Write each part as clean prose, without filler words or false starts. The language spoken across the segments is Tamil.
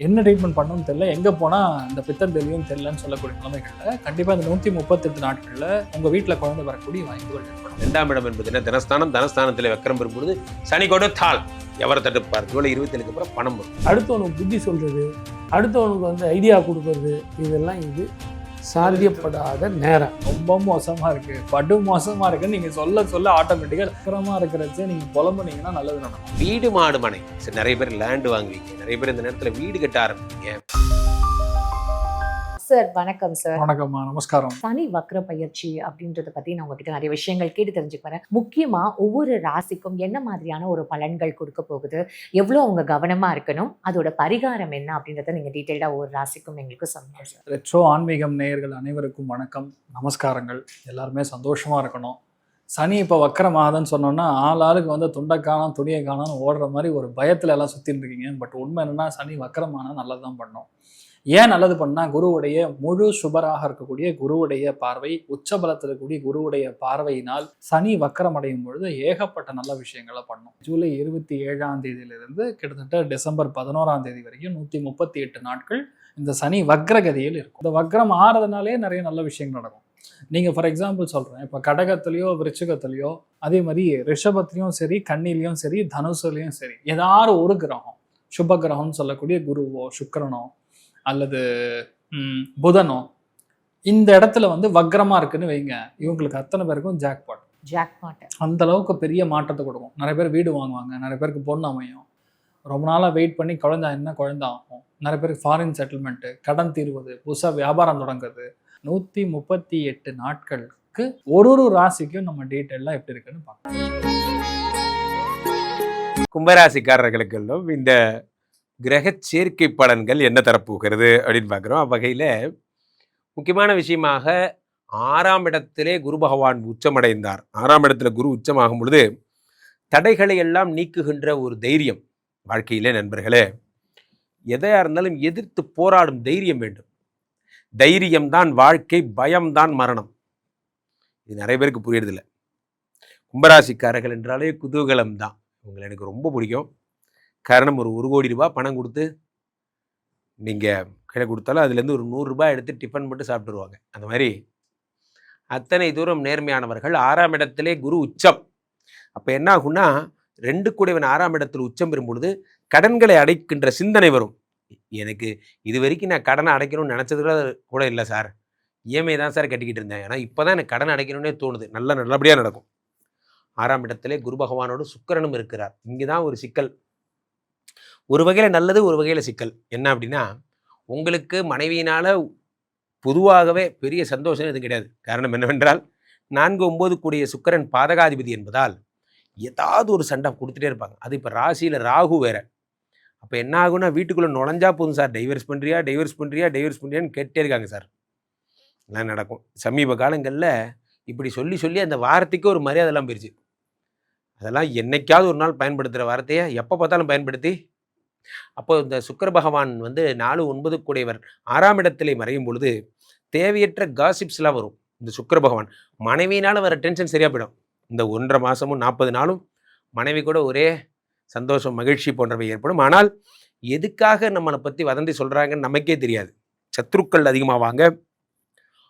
என்ன ட்ரீட்மெண்ட் பண்ணணும்னு தெரியல, எங்கே போனால் இந்த பித்தம் தெளியும் தெரியலன்னு சொல்லக்கூடிய நிலைமைகளில் கண்டிப்பாக இந்த 138 நாட்களில் உங்கள் வீட்டில் குழந்தை வரக்கூடிய வாய்ப்புகள் ஏற்படும். 2ஆம் இடம் என்பது என்ன? தனஸ்தானம். தனஸ்தானத்தில் வக்கரம் பெறும்பொழுது சனி கொடுத்தால் எவரை தடுப்பார்? ஜூலை 27க்கு அப்புறம் பணம் வரும். அடுத்தவனுக்கு புத்தி சொல்றது, அடுத்தவனுக்கு ஐடியா கொடுக்கறது, இதெல்லாம் இது சாத்தியப்படாத நேரம். ரொம்ப மோசமாக இருக்குது, படு மோசமாக இருக்குன்னு நீங்கள் சொல்ல சொல்ல ஆட்டோமேட்டிக்காக அக்கறமாக இருக்கிறச்சே நீங்கள் புலம்புனீங்கன்னா நல்லது நடக்கும். வீடு மாடு மனை. சரி, நிறைய பேர் லேண்டு வாங்குவீங்க, நிறைய பேர் இந்த நேரத்தில் வீடு கட்ட ஆரம்பிப்பீங்க. சார் வணக்கம் சார். வணக்கம்மா, நமஸ்காரம். சனி வக்ர பயிற்சி அப்படின்றத பத்தி நான் உங்ககிட்ட நிறைய விஷயங்கள் கேட்டு தெரிஞ்சுக்கிறேன். முக்கியமா ஒவ்வொரு ராசிக்கும் என்ன மாதிரியான ஒரு பலன்கள் கொடுக்க போகுது, எவ்வளவு அவங்க கவனமா இருக்கணும், அதோட பரிகாரம் என்ன அப்படின்றத நீங்க டீட்டெயிலா ஒவ்வொரு ராசிக்கும் எங்களுக்கு சொல்லுங்க சார். ரெட்ரோ ஆன்மீகம் நேயர்கள் அனைவருக்கும் வணக்கம், நமஸ்காரங்கள். எல்லாருமே சந்தோஷமா இருக்கணும். சனி இப்போ வக்கரமாகுதுன்னு சொன்னோன்னா ஆளுக்கு துண்டை காணோம் துணியை காணோம்னு ஓடுற மாதிரி ஒரு பயத்தில் எல்லாம் சுற்றிட்டு இருக்கீங்க. பட் உண்மை என்னன்னா, சனி வக்கரமானால் நல்லது தான் பண்ணோம். ஏன் நல்லது பண்ணால், குருவுடைய முழு சுபராக இருக்கக்கூடிய குருவுடைய பார்வை, உச்சபலத்தில் இருக்கக்கூடிய குருவுடைய பார்வையினால் சனி வக்கரம் அடையும் பொழுது ஏகப்பட்ட நல்ல விஷயங்களை பண்ணும். ஜூலை 27ஆம் தேதியிலிருந்து கிட்டத்தட்ட டிசம்பர் 11ஆம் தேதி வரைக்கும் 138 நாட்கள் இந்த சனி வக்ரகதியில் இருக்கும். இந்த வக்ரம் ஆறதுனாலே நிறைய நல்ல விஷயங்கள் நடக்கும். நீங்கள் ஃபார் எக்ஸாம்பிள் சொல்கிறேன், இப்போ கடகத்துலேயோ விருச்சிகத்துலேயோ, அதே மாதிரி ரிஷபத்துலேயும் சரி, கன்னிலையும் சரி, தனுசுலையும் சரி, ஏதாவது ஒரு கிரகம், சுப கிரகம்னு சொல்லக்கூடிய குருவோ சுக்கிரனோ அல்லது புதனோ இந்த இடத்துல வக்ரமா இருக்குன்னு வைங்க, இவங்களுக்கு அத்தனை பேருக்கும் ஜாக்பாட். அந்த அளவுக்கு பெரிய மாற்றத்தை கொடுக்கும். நிறைய பேர் வீடு வாங்குவாங்க, நிறைய பேருக்கு பொண்ணு அமையும், ரொம்ப நாளாக வெயிட் பண்ணி குழந்தை ஆகும், நிறைய பேருக்கு ஃபாரின் செட்டில்மெண்ட்டு, கடன் தீர்வது, புதுசாக வியாபாரம் தொடங்குறது. 138 நாட்களுக்கு ஒரு ராசிக்கும் நம்ம டீட்டெயிலாக எப்படி இருக்குன்னு பார்க்கலாம். கும்பராசிக்காரர்களுக்கெல்லாம் இந்த கிரக சேர்க்கை பலன்கள் என்ன தரப்போகிறது அப்படின்னு பார்க்குறோம். அவ்வகையில் முக்கியமான விஷயமாக 6ஆம் இடத்திலே குரு பகவான் உச்சமடைந்தார். 6ஆம் இடத்துல குரு உச்சமாகும் பொழுது தடைகளை எல்லாம் நீக்குகின்ற ஒரு தைரியம் வாழ்க்கையிலே. நண்பர்களே, எதையாக இருந்தாலும் எதிர்த்து போராடும் தைரியம் வேண்டும். தைரியம்தான் வாழ்க்கை, பயம்தான் மரணம். இது நிறைய பேருக்கு புரியறதில்லை. கும்பராசிக்காரர்கள் என்றாலே குதூகலம் தான். உங்களை எனக்கு ரொம்ப பிடிக்கும். காரணம், ஒரு 1 கோடி ரூபாய் பணம் கொடுத்து நீங்கள் கையில் கொடுத்தாலும் அதுலேருந்து ஒரு 100 ரூபாய் எடுத்து டிஃபன் மட்டும் சாப்பிட்டுருவாங்க. அந்த மாதிரி அத்தனை தூரம் நேர்மையானவர்கள். 6ஆம் இடத்திலே குரு உச்சம். அப்போ என்ன ஆகும்னா, 2 கூடியவன் 6ஆம் இடத்தில் உச்சம் பெறும் பொழுது கடன்களை அடைக்கின்ற சிந்தனை வரும். எனக்கு இது வரைக்கும் நான் கடனை அடைக்கணும்னு நினச்சது கூட இல்லை சார், இஎம்ஐ தான் சார் கட்டிக்கிட்டு இருந்தேன், ஏன்னா இப்போ தான் எனக்கு கடன் அடைக்கணும்னே தோணுது. நல்லபடியாக நடக்கும். 6ஆம் இடத்திலே குரு பகவானோடு சுக்கிரனும் இருக்கிறார். இங்கே தான் ஒரு சிக்கல். ஒரு வகையில் நல்லது, ஒரு வகையில் சிக்கல். என்ன அப்படின்னா, உங்களுக்கு மனைவியினால் பொதுவாகவே பெரிய சந்தோஷம் எதுவும் கிடையாது. காரணம் என்னவென்றால், 4-9 கூடிய சுக்கிரன் பாதகாதிபதி என்பதால் ஏதாவது ஒரு சண்டை கொடுத்துட்டே இருப்பாங்க. அது இப்போ ராசியில் ராகு வேற. அப்போ என்ன ஆகும்னா, வீட்டுக்குள்ளே நுழைஞ்சா போதும் சார், டைவர்ஸ் பண்ணுறியான்னு கேட்டே இருக்காங்க சார். எல்லாம் நடக்கும். சமீப காலங்களில் இப்படி சொல்லி சொல்லி அந்த வார்த்தைக்கு ஒரு மரியாதைலாம் போயிடுச்சு. அதெல்லாம் என்னைக்காவது ஒரு நாள் பயன்படுத்துகிற வார்த்தையை எப்போ பார்த்தாலும் பயன்படுத்தி, அப்போ இந்த சுக்கிர பகவான் 4-9 கூடையவர் 6ஆம் இடத்திலே மறையும் பொழுது தேவையற்ற காசிப்ஸ்லாம் வரும். இந்த சுக்கிர பகவான் மனைவியினால் வர டென்ஷன் சரியாக போயிடும். இந்த 1.5 மாதமும் 40 நாளும் மனைவி கூட ஒரே சந்தோஷம், மகிழ்ச்சி போன்றவை ஏற்படும். ஆனால் எதுக்காக நம்மளை பற்றி வதந்தி சொல்கிறாங்கன்னு நமக்கே தெரியாது. சத்ருக்கள் அதிகமாவாங்க.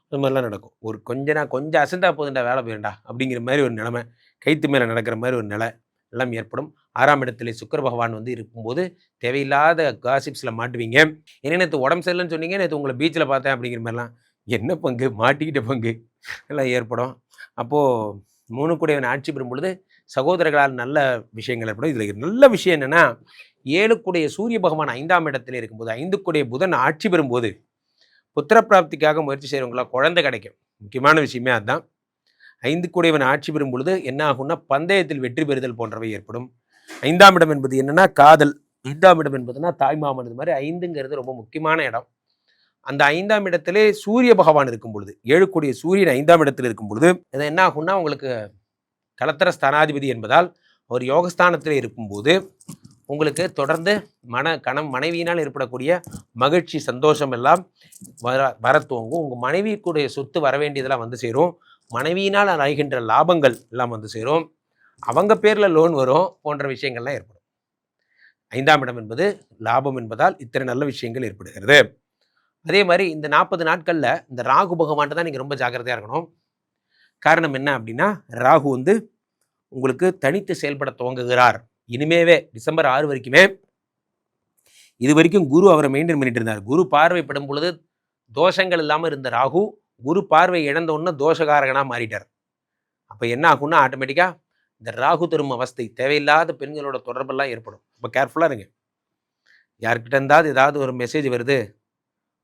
அது மாதிரிலாம் நடக்கும். ஒரு கொஞ்சம் அசந்தா போதுண்டா, வேலை போயிடா அப்படிங்கிற மாதிரி ஒரு நிலைமை, கைத்து மேலே நடக்கிற மாதிரி ஒரு நிலை எல்லாம் ஏற்படும். 6ஆம் இடத்துல சுக்கிர பகவான் இருக்கும்போது தேவையில்லாத காசிப்ஸில் மாட்டுவீங்க. என்ன நேற்று உடம்பு சரியில்லைன்னு சொன்னீங்க, நேற்று உங்களை பீச்சில் பார்த்தேன் அப்படிங்கிற மாதிரிலாம் என்ன பங்கு, மாட்டிக்கிட்ட பங்கு எல்லாம் ஏற்படும். அப்போது 3 கூடையவன் ஆட்சி பெறும் பொழுது சகோதரர்களால் நல்ல விஷயங்கள் ஏற்படும். இதில் நல்ல விஷயம் என்னென்னா, 7 கூடைய சூரிய பகவான் 5ஆம் இடத்துல இருக்கும்போது, 5 கூடைய புதன் ஆட்சி பெறும்போது புத்திர பிராப்திக்காக முயற்சி செய்கிறவங்களா குழந்தை கிடைக்கும். முக்கியமான விஷயமே அதுதான். 5 கூடையவன் ஆட்சி பெறும் பொழுது என்ன ஆகும்னா, பந்தயத்தில் வெற்றி பெறுதல் போன்றவை ஏற்படும். 5ஆம் இடம் என்பது என்னன்னா காதல். 5ஆம் இடம் என்பதுனா தாய்மாமன். இது மாதிரி 5ங்கிறது ரொம்ப முக்கியமான இடம். அந்த 5ஆம் இடத்திலே சூரிய பகவான் இருக்கும் பொழுது, 7 கூடிய சூரியன் 5ஆம் இடத்தில் இருக்கும் பொழுது இது என்ன ஆகும்னா, உங்களுக்கு கலத்தர ஸ்தானாதிபதி என்பதால் ஒரு யோகஸ்தானத்தில் இருக்கும்போது உங்களுக்கு தொடர்ந்து மனைவியினால் ஏற்படக்கூடிய மகிழ்ச்சி, சந்தோஷம் எல்லாம் வர துவங்கும். உங்கள் மனைவி கூடிய சொத்து வர வேண்டியதெல்லாம் வந்து சேரும். மனைவியினால் அடைகின்ற லாபங்கள் எல்லாம் வந்து சேரும். அவங்க பேரில் லோன் வரும் போன்ற விஷயங்கள்லாம் ஏற்படும். 5ஆம் இடம் என்பது லாபம் என்பதால் இத்தனை நல்ல விஷயங்கள் ஏற்படுகிறது. அதே மாதிரி இந்த 40 நாட்களில் இந்த ராகு பகவான்ட்டு தான் நீங்கள் ரொம்ப ஜாக்கிரதையாக இருக்கணும். காரணம் என்ன அப்படின்னா, ராகு வந்து உங்களுக்கு தனித்து செயல்பட துவங்குகிறார். இனிமேவே டிசம்பர் 6 வரைக்குமே. இது வரைக்கும் குரு அவரை மெயின்டைன் பண்ணிட்டு இருந்தார். குரு பார்வைப்படும் பொழுது தோஷங்கள் இல்லாமல் இருந்த ராகு குரு பார்வை இழந்த உடனே தோஷகாரகனாக மாறிட்டார். அப்போ என்ன ஆகும்னா, ஆட்டோமேட்டிக்காக இந்த ராகு தரும் அவஸ்தை, தேவையில்லாத பெண்களோட தொடர்பெல்லாம் ஏற்படும். இப்போ கேர்ஃபுல்லாக இருங்க. யார்கிட்ட இருந்தாவது ஏதாவது ஒரு மெசேஜ் வருது,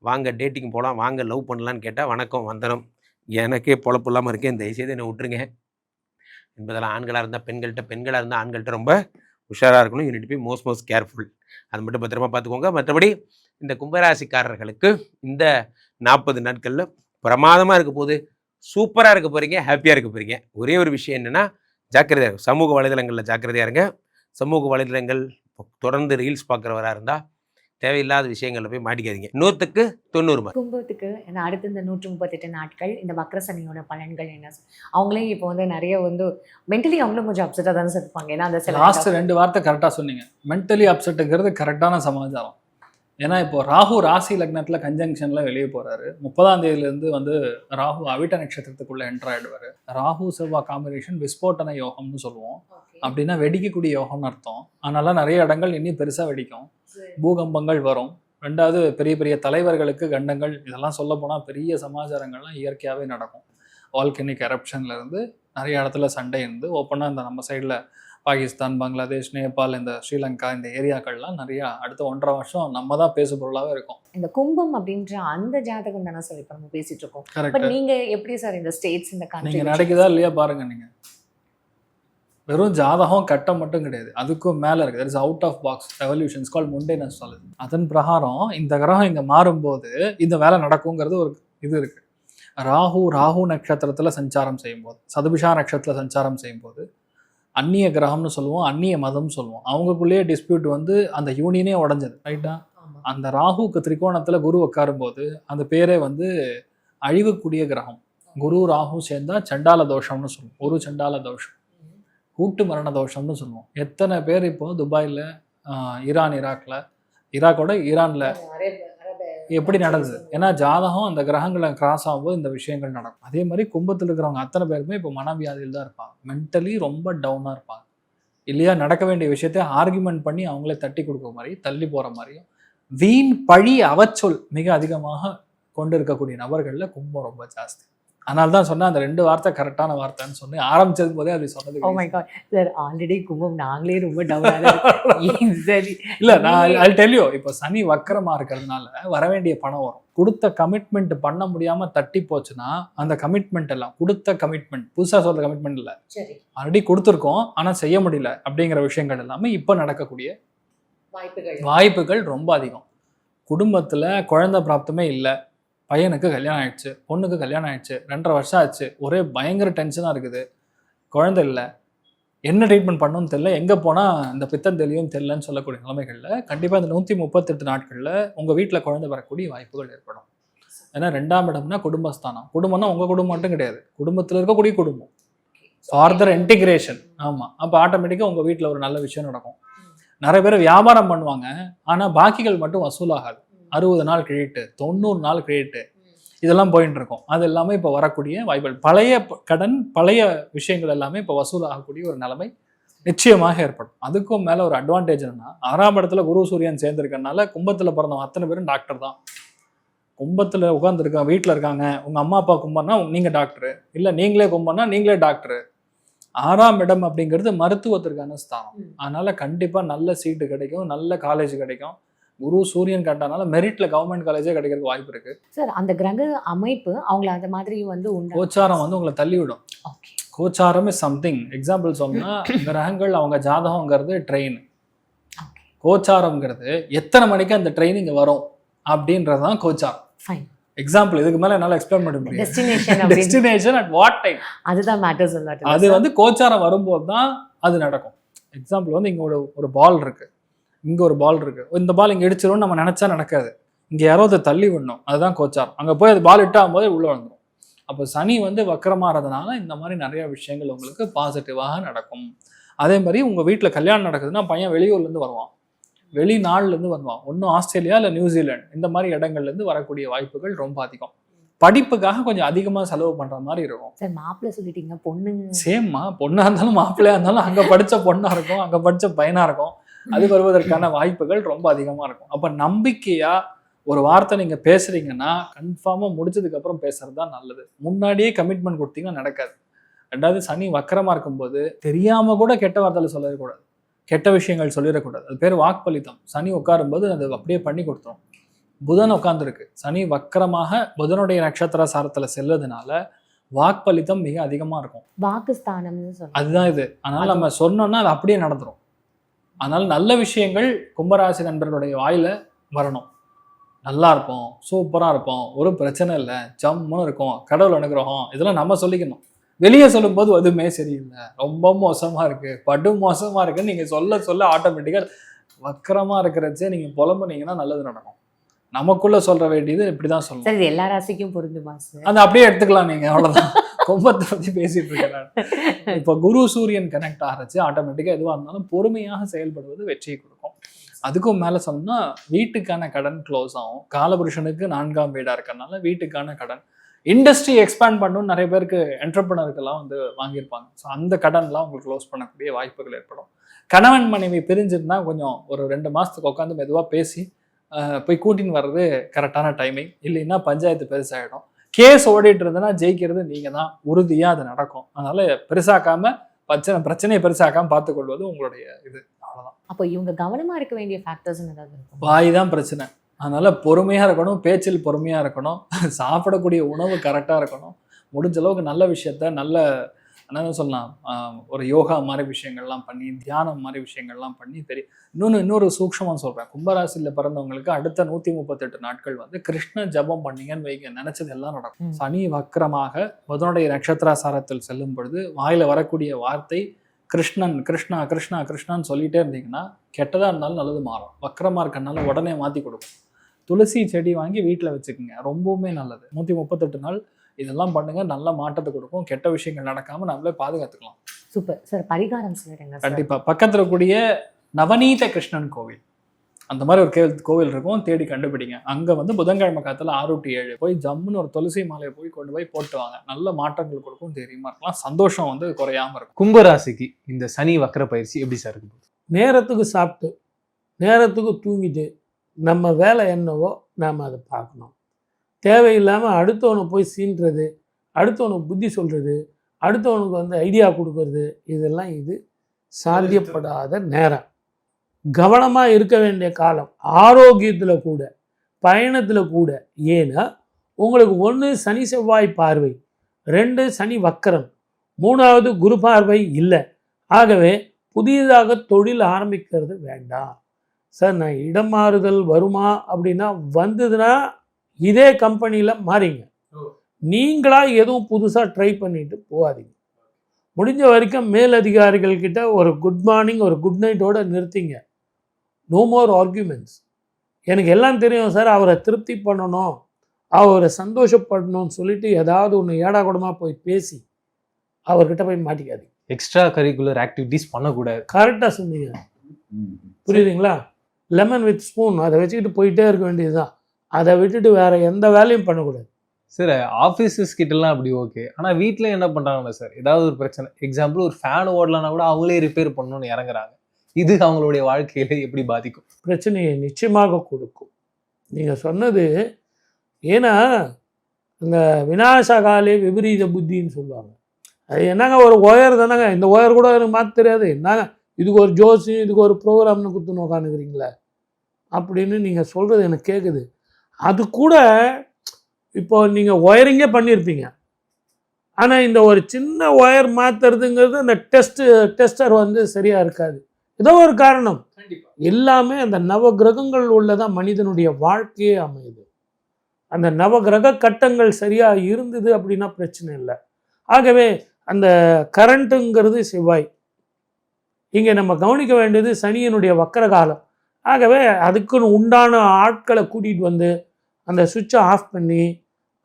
வாங்க டேட்டிங் போகலாம், வாங்க லவ் பண்ணலான்னு கேட்டால், வணக்கம் வந்தனம், எனக்கே பொழப்பு இல்லாமல் இருக்கேன், தயவுசெய்து என்னை விட்டுருங்க என்பதெல்லாம் ஆண்களாக இருந்தால் பெண்கள்கிட்ட, பெண்களாக இருந்தால் ஆண்கள்கிட்ட ரொம்ப உஷாராக இருக்கணும். Unit B most careful. அது மட்டும் பத்திரமா பார்த்துக்கோங்க. மற்றபடி இந்த கும்பராசிக்காரர்களுக்கு இந்த 40 நாட்களில் பிரமாதமாக இருக்க போது, சூப்பராக இருக்க போகிறீங்க, ஹாப்பியாக இருக்க போகிறீங்க. ஒரே ஒரு விஷயம் என்னென்னா, ஜாக்கிரதையாக இருக்கும். சமூக வலைதளங்களில் ஜாக்கிரதையாக இருங்க. சமூக வலைதளங்கள் தொடர்ந்து ரீல்ஸ் பார்க்குறவராக இருந்தால் தேவையில்லாத விஷயங்களில் போய் மாட்டிக்காதீங்க. 100க்கு 90 மார்க். கும்பத்துக்கு அடுத்து இந்த 138 நாட்கள் இந்த வக்ர சனியோட பலன்கள் என்ன? அவங்களே இப்போ வந்து நிறைய வந்து மென்டலி அவங்களும் கொஞ்சம் அப்செட்டாக தானே இருப்பாங்க. ஏன்னா அந்த லாஸ்ட் 2 வார்த்தை கரெக்டாக சொன்னீங்க. மென்டலி அப்செட்டுங்கிறது கரெக்டான சமாச்சாரம். ஏன்னா இப்போ ராகு ராசி லக்னத்தில் கன்ஜங்ஷனில் வெளியே போகிறாரு. 30ஆம் தேதியிலேருந்து வந்து ராகு அவிட்ட நட்சத்திரத்துக்குள்ளே என்டர் ஆகிடுவார். ராகு செவ்வாய் காம்பினேஷன் விஸ்போட்டன யோகம்னு சொல்லுவோம். அப்படின்னா வெடிக்கக்கூடிய யோகம்னு அர்த்தம். அதனால நிறைய இடங்கள் இன்னும் பெருசாக வெடிக்கும், பூகம்பங்கள் வரும். 2வது பெரிய பெரிய தலைவர்களுக்கு கண்டங்கள், இதெல்லாம் சொல்ல போனால் பெரிய சமாச்சாரங்கள்லாம் இயற்கையாகவே நடக்கும். வால்கனிக் எரப்ஷன்லேருந்து நிறைய இடத்துல சண்டை இருந்து ஓப்பனாக இந்த நம்ம சைடில் பாகிஸ்தான், பங்களாதேஷ், நேபாள், இந்த ஸ்ரீலங்கா, இந்த ஏரியாக்கள்லாம் நிறையா அடுத்த 1.5 வருஷம் நம்ம தான் பேசு பொருளாகவே இருக்கும். இந்த கும்பம் அப்படின்ற அந்த ஜாதகம் தானே சார் இப்போ நம்ம பேசிட்டு இருக்கோம். கரெக்ட். பட் நீங்க எப்படி சார் இந்த ஸ்டேட்ஸ் இந்த நீங்கள் கண்ட்ரி நடக்குதா இல்லையா பாருங்க. நீங்கள் வெறும் ஜாதகம் கட்டம் மட்டும் கிடையாது, அதுக்கும் மேலே இருக்குது. It's out of box revolutions call mundane astrology. அதன் பிரகாரம் இந்த கிரகம் இங்கே மாறும்போது இந்த வேலை நடக்குங்கிறது ஒரு இது இருக்குது. ராகு நட்சத்திரத்தில் சஞ்சாரம் செய்யும்போது, சதுபிஷா நட்சத்திரத்தில் சஞ்சாரம் செய்யும்போது அந்நிய கிரகம்னு சொல்லுவோம், அந்நிய மதம்னு சொல்லுவோம். அவங்களுக்குள்ளேயே டிஸ்பியூட் வந்து அந்த யூனியனே உடஞ்சது. ரைட்டா? அந்த ராகுக்கு திரிகோணத்தில் குரு உட்காரும்போது அந்த பேரே வந்து அழிவுக்கூடிய கிரகம். குரு ராகு சேர்ந்தா சண்டால தோஷம்னு சொல்லுவோம். ஒரு சண்டால தோஷம், கூட்டு மரண தோஷம்னு சொல்லுவோம். எத்தனை பேர் இப்போ துபாயில், ஈராக்கோட ஈரானில் எப்படி நடக்குது? ஏன்னா ஜாதகம் அந்த கிரகங்களை கிராஸ் ஆகும்போது இந்த விஷயங்கள் நடக்கும். அதே மாதிரி கும்பத்தில் இருக்கிறவங்க அத்தனை பேருமே இப்போ மனவியாதியில் தான் இருப்பாங்க. மென்டலி ரொம்ப டவுனாக இருப்பாங்க. இல்லையா? நடக்க வேண்டிய விஷயத்தை ஆர்குமெண்ட் பண்ணி அவங்களே தட்டி கொடுக்குற மாதிரி, தள்ளி போகிற மாதிரியும், வீண் பழி அவச்சொல் மிக அதிகமாக கொண்டு இருக்கக்கூடிய நபர்களில் கும்பம் ரொம்ப ஜாஸ்தி. அதனால தான் சொன்னேன், அந்த 2 வார்த்தை கரெக்டான வார்த்தைன்னு சொன்னேன். ஆரம்பிச்சது போதே அது சொன்னது. Oh my god sir, already கும்பம் நாங்களே ரொம்ப டவுன். சரி இல்லை, நான் ஐ டெல் யூ, இப்போ சனி வக்கரமாக இருக்கிறதுனால வர வேண்டிய பணம் வரும். கொடுத்த கமிட்மெண்ட் பண்ண முடியாமல் தட்டி போச்சுன்னா அந்த கமிட்மெண்ட் எல்லாம், கொடுத்த கமிட்மெண்ட், புதுசாக சொல்கிற கமிட்மெண்ட் இல்லை, சரி ஆல்ரெடி கொடுத்துருக்கோம் ஆனால் செய்ய முடியல அப்படிங்கிற விஷயங்கள் எல்லாமே இப்போ நடக்கக்கூடிய வாய்ப்புகள் ரொம்ப அதிகம். குடும்பத்தில் குழந்தை பிராப்தமே இல்லை, பையனுக்கு கல்யாணம் ஆயிடுச்சு, பொண்ணுக்கு கல்யாணம் ஆயிடுச்சு, 2.5 வருஷம் ஆச்சு, ஒரே பயங்கர டென்ஷனாக இருக்குது, குழந்தை இல்லை, என்ன ட்ரீட்மெண்ட் பண்ணணும்னு தெரியல, எங்கே போனால் இந்த பித்தம் தெளியும் தெரியலன்னு சொல்லக்கூடிய நிலைமைகளில் கண்டிப்பாக இந்த 138 நாட்களில் உங்கள் வீட்டில் குழந்தை வரக்கூடிய வாய்ப்புகள் ஏற்படும். ஏன்னா 2ஆம் இடம்னா குடும்பஸ்தானம். குடும்பம்னா உங்கள் குடும்பம் மட்டும் கிடையாது, குடும்பத்தில் இருக்கக்கூடிய குடும்பம், ஃபார்தர் இன்டிகிரேஷன். ஆமாம், அப்போ ஆட்டோமேட்டிக்காக உங்கள் வீட்டில் ஒரு நல்ல விஷயம் நடக்கும். நிறைய பேர் வியாபாரம் பண்ணுவாங்க, ஆனால் பாக்கிகள் மட்டும் வசூலாகாது. 60 நாள் கிரெடிட்டு, 90 நாள் கிரெடிட்டு, இதெல்லாம் போயிட்டு இருக்கும். அது எல்லாமே இப்போ வரக்கூடிய வாய்ப்புகள். பழைய கடன், பழைய விஷயங்கள் எல்லாமே இப்போ வசூலாகக்கூடிய ஒரு நிலைமை நிச்சயமாக ஏற்படும். அதுக்கும் மேலே ஒரு அட்வான்டேஜ் என்னன்னா, 6ஆம் இடத்துல குரு சூரியன் சேர்ந்துருக்கனால கும்பத்தில் பிறந்தவங்க அத்தனை பேரும் டாக்டர் தான். கும்பத்தில் உட்காந்துருக்காங்க, வீட்டில் இருக்காங்க. உங்கள் அம்மா அப்பா கும்பம்னா நீங்கள் டாக்டரு, இல்லை நீங்களே கும்பம்னா நீங்களே டாக்டரு. 6ஆம் இடம் அப்படிங்கிறது மருத்துவத்திற்கான ஸ்தானம். அதனால கண்டிப்பாக நல்ல சீட்டு கிடைக்கும், நல்ல காலேஜ் கிடைக்கும். குரு சூரியன் கட்டானால மெரிட்ல கவர்மெண்ட் காலேஜே கிடைக்கிறதுக்கு வாய்ப்பு இருக்கு. சார் அந்த கிரக அமைப்பு அவங்கள அந்த மாதிரி வந்து கோச்சாரம் வந்து உங்களை தள்ளி விடும். கோச்சாரம் இஸ் சம்திங். எக்ஸாம்பிள் சொன்னா, கிரகங்கள் அவங்க ஜாதகங்கிறது ட்ரெயின், கோச்சாரம்ங்கிறது எத்தனை மணிக்கு அந்த ட்ரெயின் இங்க வரும் அப்படின்றதுதான் கோச்சாரம். எக்ஸாம்பிள், இதுக்கு மேல என்னால எக்ஸ்பிளைன் பண்ண முடியும். டெஸ்டினேஷன் அட் வாட் டைம், அதுதான் மேட்டர்ஸ். அது வந்து கோச்சாரம் வரும்போது தான் அது நடக்கும். எக்ஸாம்பிள் வந்து இங்க ஒரு பால் இருக்கு, இங்கே ஒரு பால் இருக்குது, இந்த பால் இங்கே இடிச்சிரும்னு நம்ம நினச்சா நடக்காது. இங்கே யாரோ அதை தள்ளி விடணும், அதுதான் கோச்சாரம். அங்கே போய் அது பால் இட்டாகும் போது உள்ளே வந்துடும். அப்போ சனி வந்து வக்கரமாகிறதுனால இந்த மாதிரி நிறைய விஷயங்கள் உங்களுக்கு பாசிட்டிவாக நடக்கும். அதே மாதிரி உங்கள் வீட்டில் கல்யாணம் நடக்குதுன்னா பையன் வெளியூர்லேருந்து வருவான், வெளிநாடுலேருந்து வருவான். ஒன்றும் ஆஸ்திரேலியா இல்லை நியூசிலாந்து இந்த மாதிரி இடங்கள்லேருந்து வரக்கூடிய வாய்ப்புகள் ரொம்ப அதிகம். படிப்புக்காக கொஞ்சம் அதிகமாக செலவு பண்ணுற மாதிரி இருக்கும். சார் மாப்பிள்ளை சொல்லிட்டீங்க, பொண்ணு சேம்மா, பொண்ணாக இருந்தாலும் மாப்பிள்ளையாக இருந்தாலும் அங்கே படித்த பொண்ணாக இருக்கும், அங்கே படித்த பையனாக இருக்கும். அது வருவதற்கான வாய்ப்புகள் ரொம்ப அதிகமாக இருக்கும். அப்போ நம்பிக்கையாக ஒரு வார்த்தை நீங்கள் பேசுகிறீங்கன்னா கன்ஃபார்மாக முடிச்சதுக்கப்புறம் பேசுறது தான் நல்லது. முன்னாடியே கமிட்மெண்ட் கொடுத்தீங்கன்னா நடக்காது. ரெண்டாவது சனி வக்கரமாக இருக்கும்போது தெரியாமல் கூட கெட்ட வார்த்தையில் சொல்லக்கூடாது, கெட்ட விஷயங்கள் சொல்லிடக்கூடாது. அது பேர் வாக்பலித்தம். சனி உட்காரும்போது அது அப்படியே பண்ணி கொடுத்துரும். புதன் உட்காந்துருக்கு, சனி வக்கரமாக புதனுடைய நட்சத்திர சாரத்தில் செல்வதனால வாக்பலித்தம் மிக அதிகமாக இருக்கும். வாக்குஸ்தானம்னு சொல்றோம். அதுதான் இது. அதனால நம்ம சொன்னோம்னா அது அப்படியே நடந்துரும். அதனால நல்ல விஷயங்கள் கும்பராசி நண்பர்களுடைய வாயில வரணும். நல்லா இருப்போம், சூப்பராக இருப்போம், ஒரு பிரச்சனை இல்லை, ஜம்முன்னு இருக்கும், கடவுள் அனுகிரகம், இதெல்லாம் நம்ம சொல்லிக்கணும். வெளியே சொல்லும்போது எதுவுமே சரியில்லை, ரொம்ப மோசமாக இருக்குது, படு மோசமாக இருக்குன்னு நீங்கள் சொல்ல சொல்ல ஆட்டோமேட்டிக்காக வக்கரமாக இருக்கிறச்சே நீங்கள் புலம்புனீங்கன்னா நல்லது நடக்கும். நமக்குள்ளே சொல்ற வேண்டியது இப்படி தான் சொல்லணும். சார் இது எல்லா ராசிக்கும் பொருந்துமா சார்? அதை அப்படியே எடுத்துக்கலாம் நீங்கள், அவ்வளோதான். கும்பத்தை பற்றி பேசிட்டு இருக்கேன். இப்போ குரு சூரியன் கனெக்ட் ஆகிறச்சு ஆட்டோமேட்டிக்காக எதுவாக இருந்தாலும் பொறுமையாக செயல்படுவது வெற்றியை கொடுக்கும். அதுக்கும் மேலே சொன்னால் வீட்டுக்கான கடன் க்ளோஸ் ஆகும். காலபுருஷனுக்கு 4ஆம் வீடாக இருக்கிறதுனால வீட்டுக்கான கடன், இண்டஸ்ட்ரி எக்ஸ்பேண்ட் பண்ணணும்னு நிறைய பேருக்கு என்டர்பிரனருக்கெல்லாம் வந்து வாங்கியிருப்பாங்க. ஸோ அந்த கடன்லாம் உங்களுக்கு க்ளோஸ் பண்ணக்கூடிய வாய்ப்புகள் ஏற்படும். கணவன் மனைவி பிரிஞ்சிருந்தா கொஞ்சம் ஒரு 2 மாதத்துக்கு உட்காந்து மெதுவாக பேசி போய் கூட்டின்னு வர்றது கரெக்டான டைமிங். இல்லைன்னா பஞ்சாயத்து பெருசாகிடும். கேஸ் ஓடிட்டு இருந்ததுன்னா ஜெயிக்கிறது நீங்கள் தான், உறுதியாக அது நடக்கும். அதனால பெருசாக்காம பிரச்சனையை பெருசாக்காம பார்த்துக்கொள்வது உங்களுடைய இது. அவ்வளோதான். அப்போ இவங்க கவனமா இருக்க வேண்டிய ஃபேக்டர்ஸ் ஏதாவது இருக்கும்? வாய் தான் பிரச்சனை. அதனால பொறுமையாக இருக்கணும், பேச்சில் பொறுமையாக இருக்கணும், சாப்பிடக்கூடிய உணவு கரெக்டாக இருக்கணும், முடிஞ்ச அளவுக்கு நல்ல விஷயத்த நல்ல என்ன சொல்லலாம், ஒரு யோகா மாதிரி விஷயங்கள்லாம் பண்ணி, தியானம் மாதிரி விஷயங்கள்லாம் பண்ணி தெரியும். இன்னொரு சூக்ஷமாக சொல்கிறேன், கும்பராசியில் பிறந்தவங்களுக்கு அடுத்த 138 நாட்கள் வந்து கிருஷ்ண ஜபம் பண்ணீங்கன்னு வைங்க, நினைச்சது எல்லாம் நடக்கும். சனி வக்கரமாக புதனுடைய நட்சத்திராசாரத்தில் செல்லும் பொழுது வாயில வரக்கூடிய வார்த்தை கிருஷ்ணன், கிருஷ்ணா கிருஷ்ணா கிருஷ்ணான்னு சொல்லிட்டே இருந்தீங்கன்னா கெட்டதாக இருந்தாலும் நல்லது மாறும். வக்கரமாக இருக்கனால உடனே மாற்றி கொடுக்கும். துளசி செடி வாங்கி வீட்டில் வச்சுக்கோங்க, ரொம்பவுமே நல்லது. 138 நாள் இதெல்லாம் பண்ணுங்க, நல்ல மாற்றத்தை கொடுக்கும். கெட்ட விஷயங்கள் நடக்காம நம்மளே பாதுகாத்துக்கலாம். Super sir. பரிகாரம் சொல்லிடுங்க. கண்டிப்பா பக்கத்துல கூடிய நவநீத கிருஷ்ணன் கோவில், அந்த மாதிரி ஒரு கோவில் இருக்கும், தேடி கண்டுபிடிங்க. அங்க வந்து புதன்கிழமை காலத்துல 6 to 7 போய் ஜம்முன்னு ஒரு துளசி மாலையை போய் கொண்டு போய் போட்டு வாங்க. நல்ல மாற்றங்கள் கொடுக்கும், தெரியுமா இருக்கலாம், சந்தோஷம் வந்து குறையாம இருக்கும். கும்பராசிக்கு இந்த சனி வக்கர பயிற்சி எப்படி சார் இருக்கு? நேரத்துக்கு சாப்பிட்டு நேரத்துக்கு தூங்கிட்டு நம்ம வேலை என்னவோ நாம் அதை பார்க்கணும். தேவையில்லாமல் அடுத்தவனை போய் சீன்றது, அடுத்தவனுக்கு புத்தி சொல்கிறது, அடுத்தவனுக்கு வந்து ஐடியா கொடுக்கறது, இதெல்லாம் இது சாத்தியப்படாத நேரம். கவனமாக இருக்க வேண்டிய காலம். ஆரோக்கியத்தில் கூட, பயணத்தில் கூட. ஏன்னா உங்களுக்கு 1 சனி செவ்வாய் பார்வை, 2 சனி வக்கரம், 3வது குரு பார்வை இல்லை. ஆகவே புதியதாக தொழில் ஆரம்பிக்கிறது வேண்டாம். சார் நான் இடம் மாறுதல் வருமா அப்படின்னா, வந்ததுன்னா இதே கம்பெனியில் மாறிங்க. நீங்களாக எதுவும் புதுசாக ட்ரை பண்ணிட்டு போகாதீங்க. முடிஞ்ச வரைக்கும் மேலதிகாரிகள் கிட்ட ஒரு குட் மார்னிங் ஒரு குட் நைட்டோட நிறுத்திங்க. No more arguments. எனக்கு எல்லாம் தெரியும் சார், அவரை திருப்தி பண்ணணும், அவரை சந்தோஷப்படணும்னு சொல்லிட்டு ஏதாவது ஒன்று ஏடா கூடமாக போய் பேசி அவர்கிட்ட போய் மாட்டிக்காதீங்க. எக்ஸ்ட்ரா கரிக்குலர் ஆக்டிவிட்டீஸ் பண்ணக்கூடாது. கரெக்டாக சொன்னீங்க, புரியுதுங்களா? லெமன் வித் ஸ்பூன் அதை வச்சுக்கிட்டு போயிட்டே இருக்க வேண்டியதுதான். அதை விட்டுட்டு வேற எந்த வேலையும் பண்ணக்கூடாது. சார் ஆஃபீஸஸ் கிட்டலாம் அப்படி ஓகே, ஆனால் வீட்டில் என்ன பண்ணுறாங்கன்னா சார், ஏதாவது ஒரு பிரச்சனை, எக்ஸாம்பிள் ஒரு ஃபேன் ஓடலன்னா கூட அவங்களே ரிப்பேர் பண்ணணும்னு இறங்குறாங்க. இது அவங்களுடைய வாழ்க்கையில எப்படி பாதிக்கும்? பிரச்சனையை நிச்சயமாக கொடுக்கும். நீங்கள் சொன்னது, ஏன்னா இந்த விநாசகாலே விபரீத புத்தின்னு சொல்லுவாங்க. அது என்னங்க, ஒரு ஒயர் தானேங்க, இந்த ஒயர் கூட எனக்கு மாற்ற தெரியாது, என்னங்க இதுக்கு ஒரு ஜோசி, இதுக்கு ஒரு ப்ரோக்ராம்னு கொடுத்துன்னு உட்காந்துக்கிறீங்களே அப்படின்னு நீங்கள் சொல்கிறது எனக்கு கேட்குது. அது கூட இப்போ நீங்கள் ஒயரிங்கே பண்ணியிருப்பீங்க, ஆனால் இந்த ஒரு சின்ன ஒயர் மாற்றுறதுங்கிறது அந்த டெஸ்டர் வந்து சரியாக இருக்காது. ஏதோ ஒரு காரணம். எல்லாமே அந்த நவகிரகங்கள் உள்ளதான் மனிதனுடைய வாழ்க்கையே அமையுது. அந்த நவகிரக கட்டங்கள் சரியாக இருந்தது அப்படின்னா பிரச்சனை இல்லை. ஆகவே அந்த கரண்ட்டுங்கிறது செவ்வாய். இங்கே நம்ம கவனிக்க வேண்டியது சனியனுடைய வக்கர காலம். ஆகவே அதுக்குன்னு உண்டான ஆட்களை கூட்டிகிட்டு வந்து அந்த சுவிட்சை ஆஃப் பண்ணி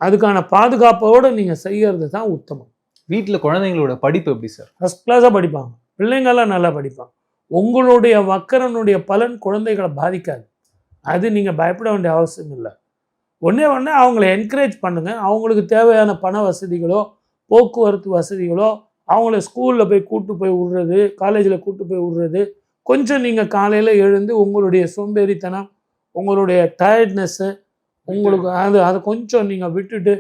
அதுக்கான பாதுகாப்போடு நீங்கள் செய்கிறது தான் உத்தமம். வீட்டில் குழந்தைங்களோட படிப்பு எப்படி சார்? ஃபஸ்ட் கிளாஸாக படிப்பாங்க, பிள்ளைங்கள்லாம் நல்லா படிப்பாங்க. உங்களுடைய வக்கரனுடைய பலன் குழந்தைகளை பாதிக்காது. அது நீங்கள் பயப்பட வேண்டிய அவசியம் இல்லை. ஒன்றே அவங்கள என்கரேஜ் பண்ணுங்கள். அவங்களுக்கு தேவையான பண வசதிகளோ போக்குவரத்து வசதிகளோ, அவங்கள ஸ்கூலில் போய் கூட்டு போய் விடுறது, காலேஜில் கூட்டு போய் விடுறது, கொஞ்சம் நீங்கள் காலையில் எழுந்து உங்களுடைய சோம்பேறித்தனம், உங்களுடைய டயர்ட்னஸ்ஸு, உங்களுக்கு அதை கொஞ்சம் நீங்கள் விட்டுட்டு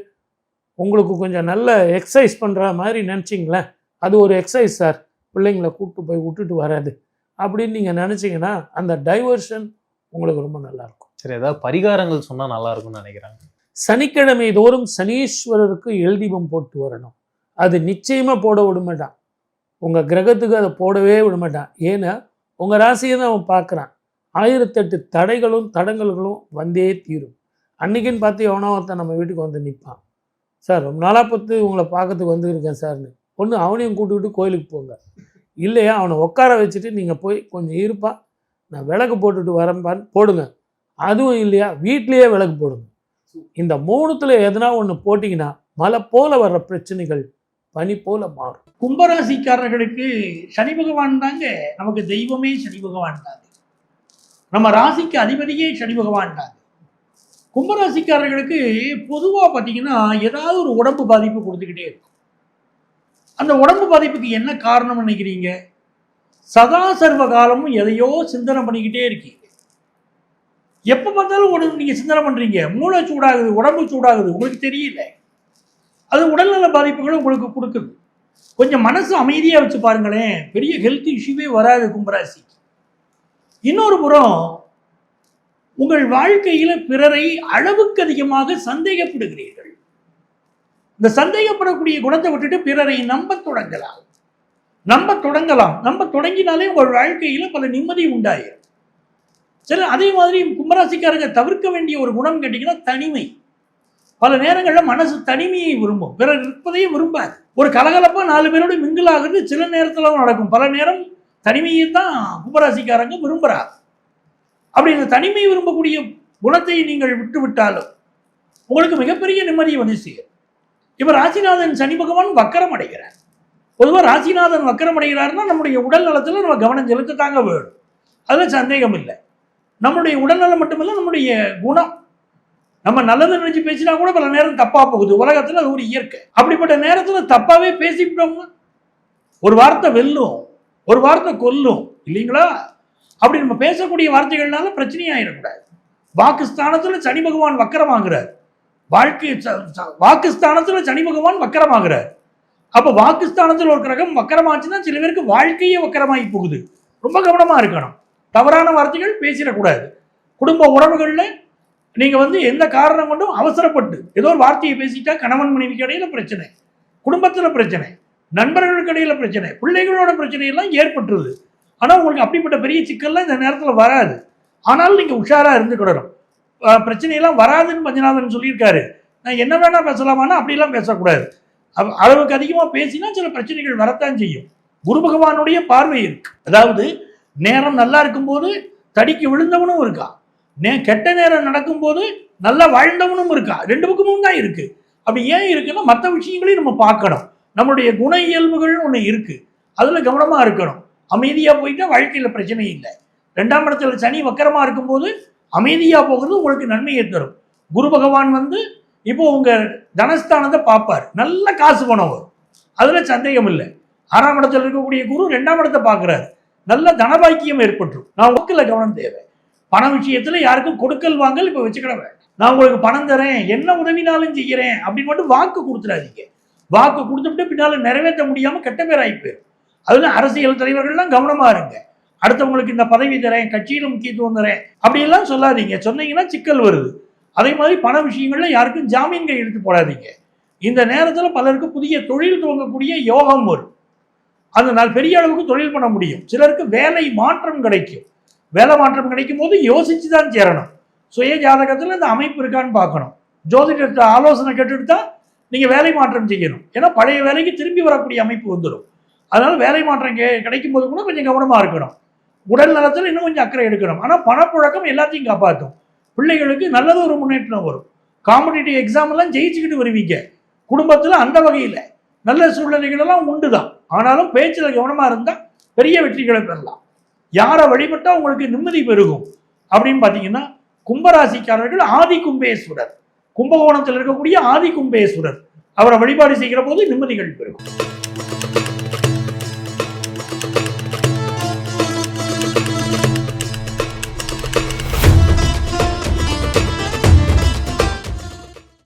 உங்களுக்கு கொஞ்சம் நல்ல எக்ஸசைஸ் பண்ணுற மாதிரி நினச்சிங்களேன். அது ஒரு எக்ஸசைஸ் சார், பிள்ளைங்களை கூப்பிட்டு போய் விட்டுட்டு வராது அப்படின்னு நீங்கள் நினச்சிங்கன்னா அந்த டைவர்ஷன் உங்களுக்கு ரொம்ப நல்லாயிருக்கும். சரி, ஏதாவது பரிகாரங்கள் சொன்னால் நல்லா இருக்கும்னு நினைக்கிறாங்க. சனிக்கிழமை தோறும் சனீஸ்வரருக்கு எல் தீபம் போட்டு வரணும். அது நிச்சயமாக போட விடமாட்டான். உங்கள் கிரகத்துக்கு அதை போடவே விடமாட்டான். ஏன்னா உங்கள் ராசியை தான் அவன் பார்க்குறான். 1008 தடைகளும் தடங்கல்களும் வந்தே தீரும். அன்றைக்கின்னு பார்த்து எவனோ ஒருத்தன் நம்ம வீட்டுக்கு வந்து நிற்பான். சார் ரொம்ப நாளாக பார்த்து உங்களை பார்க்கறதுக்கு வந்துருக்கேன் சார்னு. ஒன்று அவனையும் கூட்டுக்கிட்டு கோயிலுக்கு போங்க, இல்லையா அவனை உட்கார வச்சுட்டு நீங்கள் போய் கொஞ்சம் இருப்பா, நான் விளக்கு போட்டுட்டு வரேன்பான்னு போடுங்க. அதுவும் இல்லையா வீட்லேயே விளக்கு போடுங்க. இந்த 3த்துல எதனா ஒன்று போட்டிங்கன்னா மழை போல வர்ற பிரச்சனைகள் பனி போல மாறும். கும்பராசிக்காரர்களுக்கு சனி பகவான் தாங்க நமக்கு தெய்வமே. சனி பகவான் தாங்க நம்ம ராசிக்கு அதிபதியே. சனி பகவான் தாங்க கும்பராசிக்காரர்களுக்கு பொதுவாக பார்த்தீங்கன்னா ஏதாவது ஒரு உடம்பு பாதிப்பு கொடுத்துக்கிட்டே இருக்கும். அந்த உடம்பு பாதிப்புக்கு என்ன காரணம் நினைக்கிறீங்க? சதா சர்வ காலமும் எதையோ சிந்தனை பண்ணிக்கிட்டே இருக்கீங்க. எப்போ பார்த்தாலும் நீங்கள் சிந்தனை பண்ணுறீங்க. மூளை சூடாகுது, உடம்பு சூடாகுது, உங்களுக்கு தெரியல. அது உடல்நல பாதிப்புகளை உங்களுக்கு கொடுக்குது. கொஞ்சம் மனசு அமைதியாக வச்சு பாருங்களேன், பெரிய ஹெல்த் இஷ்யூவே வராது கும்பராசிக்கு. இன்னொரு புறம் உங்கள் வாழ்க்கையில் பிறரை அளவுக்கு அதிகமாக சந்தேகப்படுகிறீர்கள். இந்த சந்தேகப்படக்கூடிய குணத்தை விட்டுட்டு பிறரை நம்ப தொடங்கலாம். நம்ப தொடங்கினாலே உங்கள் வாழ்க்கையில் பல நிம்மதி உண்டாயிரும். சரி, அதே மாதிரி கும்பராசிக்காரங்க தவிர்க்க வேண்டிய ஒரு குணம் கேட்டிங்கன்னா தனிமை. பல நேரங்களில் மனசு தனிமையை விரும்பும், பிறர் இருப்பதையே விரும்பாது. ஒரு கலகலப்பாக 4 பேரோடு மிங்கிள் ஆகுறது சில நேரத்தில் நடக்கும். பல நேரம் தனிமையை தான் கும்பராசிக்காரங்க விரும்புகிறார். அப்படி இந்த தனிமை விரும்பக்கூடிய குணத்தை நீங்கள் விட்டு விட்டாலும் உங்களுக்கு மிகப்பெரிய நிம்மதியை வந்து செய்யும். இப்போ ராசிநாதன் சனி பகவான் வக்கரம் அடைகிறார். பொதுவாக ராசிநாதன் வக்கரம் அடைகிறாருன்னா நம்முடைய உடல் நலத்தில் நம்ம கவனம் செலுத்தத்தாங்க வேணும், அதில் சந்தேகம் இல்லை. நம்முடைய உடல்நலம் மட்டுமில்லை, நம்முடைய குணம். நம்ம நல்லது நினைச்சு பேசினா கூட பல நேரம் தப்பா போகுது. உலகத்தில் அது ஒரு இயற்கை. அப்படிப்பட்ட நேரத்தில் தப்பாவே பேசிவிட்டோம்னா ஒரு வார்த்தை வெல்லும், ஒரு வார்த்தை கொல்லும், இல்லைங்களா? அப்படி நம்ம பேசக்கூடிய வார்த்தைகள்னால பிரச்சனையாயிடக்கூடாது. வாக்குஸ்தானத்தில் சனி பகவான் வக்கரமாகிறார். வாக்குஸ்தானத்தில் சனி பகவான் வக்கரமாகிறார். அப்போ வாக்குஸ்தானத்தில் ஒரு கிரகம் வக்கரமாச்சுன்னா சில பேருக்கு வாழ்க்கையே வக்கரமாகி போகுது. ரொம்ப கவனமாக இருக்கணும். தவறான வார்த்தைகள் பேசிடக்கூடாது. குடும்ப உறவுகளில் நீங்கள் எந்த காரணம் கொண்டும் அவசரப்பட்டு ஏதோ ஒரு வார்த்தையை பேசிட்டா கணவன் மனைவிக்கு இடையில பிரச்சனை, குடும்பத்தில் பிரச்சனை, நண்பர்களுக்கு இடையில பிரச்சனை, பிள்ளைகளோட பிரச்சனையெல்லாம் ஏற்பட்டுருது. ஆனால் உங்களுக்கு அப்படிப்பட்ட பெரிய சிக்கல்லாம் இந்த நேரத்தில் வராது. ஆனாலும் நீங்கள் உஷாராக இருந்துக்கிடணும். பிரச்சனையெல்லாம் வராதுன்னு பஞ்சநாதன் சொல்லியிருக்காரு. நான் என்ன வேணால் பேசலாமான்னா அப்படிலாம் பேசக்கூடாது. அளவுக்கு அதிகமாக பேசினா சில பிரச்சனைகள் வரத்தான் செய்யும். குரு பகவானுடைய பார்வை இருக்கு. அதாவது நேரம் நல்லா இருக்கும்போது தடிக்கு விழுந்தவனும் இருக்கா, கெட்ட நேரம் நடக்கும்போது நல்லா வாழ்ந்தவனும் இருக்கா. 2 பக்கமும் தான் இருக்கு. அப்படி ஏன் இருக்குன்னா மற்ற விஷயங்களையும் நம்ம பார்க்கணும். நம்மளுடைய குண இயல்புகள் ஒன்று இருக்கு, அதில் கவனமாக இருக்கணும். அமைதியாக போயிட்டா வாழ்க்கையில் பிரச்சனை இல்லை. 2ஆம் இடத்துல சனி வக்கரமாக இருக்கும்போது அமைதியாக போகிறது உங்களுக்கு நன்மையை தரும். குரு பகவான் இப்போ உங்கள் தனஸ்தானத்தை பார்ப்பார், நல்ல காசு பணம் வரும், அதில் சந்தேகம் இல்லை. 6ஆம் இடத்துல இருக்கக்கூடிய குரு 2ஆம் இடத்தை பார்க்குறாரு, நல்ல தனபாக்கியம் ஏற்பட்டுரும். நான் வாக்கில் கவனம் தேவை. பண விஷயத்தில் யாருக்கும் கொடுக்கல் வாங்கல் இப்போ வச்சுக்கிட வேண்டாம். நான் உங்களுக்கு பணம் தரேன், என்ன உதவினாலும் செய்கிறேன் அப்படின்னு மட்டும் வாக்கு கொடுத்துடாதீங்க. வாக்கு கொடுத்துட்டு பின்னால் நிறைவேற்ற முடியாமல் கெட்ட பேர் ஆகி போயிடும். அதில் அரசியல் தலைவர்கள்லாம் கவனமாக இருங்க. அடுத்தவங்களுக்கு இந்த பதவி தரேன், கட்சியில் முக்கியத்துவம் தரேன் அப்படியெல்லாம் சொல்லாதீங்க. சொன்னீங்கன்னா சிக்கல் வருது. அதே மாதிரி பண விஷயங்கள்ல யாருக்கும் ஜாமீன் கையெழுத்து போடாதீங்க. இந்த நேரத்தில் பலருக்கு புதிய தொழில் துவங்கக்கூடிய யோகம் வரும். அந்த நாள் பெரிய அளவுக்கு தொழில் பண்ண முடியும். சிலருக்கு வேலை மாற்றம் கிடைக்கும். வேலை மாற்றம் கிடைக்கும் போது யோசிச்சு தான் சேரணும். சுய ஜாதகத்தில் இந்த அமைப்பு இருக்கான்னு பார்க்கணும். ஜோதிடத்தை ஆலோசனை கேட்டுட்டு தான் நீங்கள் வேலை மாற்றம் செய்யணும். ஏன்னா பழைய வேலைக்கு திரும்பி வரக்கூடிய அமைப்பு வந்துடும். அதனால வேலை மாற்றம் கிடைக்கும் போது கூட கொஞ்சம் கவனமாக இருக்கணும். உடல் நலத்தில் இன்னும் கொஞ்சம் அக்கறை எடுக்கணும். ஆனால் பணப்புழக்கம் எல்லாத்தையும் காப்பாற்றும். பிள்ளைகளுக்கு நல்லது ஒரு முன்னேற்றம் வரும். காம்படிட்டிவ் எக்ஸாம் எல்லாம் ஜெயிச்சுக்கிட்டு வருவீங்க. குடும்பத்தில் அந்த வகையில் நல்ல சூழ்நிலைகள் எல்லாம் உண்டு தான். ஆனாலும் பேச்சில் கவனமாக இருந்தால் பெரிய வெற்றிகளை பெறலாம். யாரை வழிபட்டா உங்களுக்கு நிம்மதி பெருகும் அப்படின்னு பார்த்தீங்கன்னா கும்பராசிக்காரர்கள் ஆதி கும்பேஸ்வரர், கும்பகோணத்தில் இருக்கக்கூடிய ஆதி கும்பேஸ்வரர், அவரை வழிபாடு செய்கிற போது நிம்மதிகள் பெருகும்.